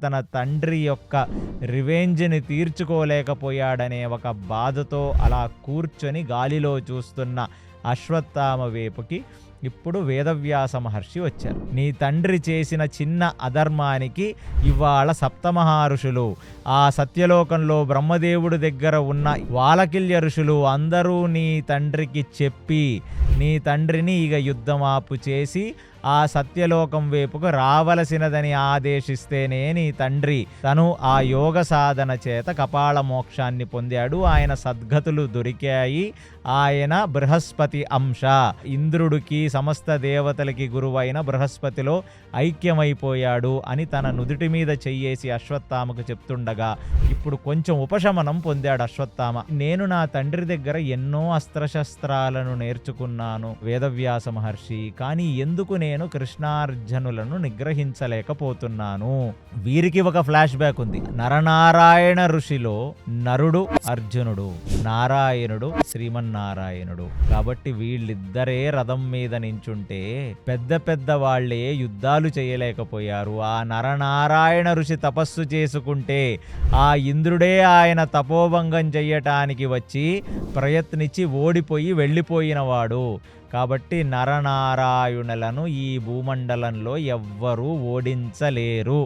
తన తండ్రి యొక్క రివెంజ్‌ని తీర్చుకోలేకపోయాడనే ఒక బాధతో అలా కూర్చొని గాలిలో చూస్తున్న అశ్వత్థామ వైపుకి ఇప్పుడు వేదవ్యాస మహర్షి వచ్చారు. నీ తండ్రి చేసిన చిన్న అధర్మానికి ఇవాళ సప్తమహర్షులు, ఆ సత్యలోకంలో బ్రహ్మదేవుడి దగ్గర ఉన్న వాలకిల్య ఋషులు అందరూ నీ తండ్రికి చెప్పి నీ తండ్రిని ఇక యుద్ధమాపు చేసి ఆ సత్యలోకం వైపుకు రావలసినదని ఆదేశిస్తేనే నీ తండ్రి తను ఆ యోగ సాధన చేత కపాల మోక్షాన్ని పొందాడు. ఆయన సద్గతులు దొరికాయి. ఆయన బృహస్పతి అంశ, ఇంద్రుడికి సమస్త దేవతలకి గురువైన బృహస్పతిలో ఐక్యమైపోయాడు అని తన నుదుటి మీద చెయ్యేసి అశ్వత్థామకు చెప్తుండగా ఇప్పుడు కొంచెం ఉపశమనం పొందాడు అశ్వత్థామ. నేను నా తండ్రి దగ్గర ఎన్నో అస్త్రశస్త్రాలను నేర్చుకున్నాను వేదవ్యాస మహర్షి, కానీ ఎందుకు నేను కృష్ణార్జునులను నిగ్రహించలేకపోతున్నాను. వీరికి ఒక ఫ్లాష్ బ్యాక్ ఉంది. నరనారాయణ ఋషిలో నరుడు అర్జునుడు, నారాయణుడు శ్రీమన్నారాయణుడు. కాబట్టి వీళ్ళిద్దరే రథం మీద నించుంటే పెద్ద పెద్ద వాళ్లే యుద్ధాలు చేయలేకపోయారు. ఆ నరనారాయణ ఋషి తపస్సు చేసుకుంటే ఆ ఇంద్రుడే ఆయన తపోభంగం చెయ్యటానికి వచ్చి ప్రయత్నించి ఓడిపోయి వెళ్ళిపోయినవాడు. కాబట్టి నరనారాయణులను ఈ భూమండలంలో ఎవ్వరూ ఓడించలేరు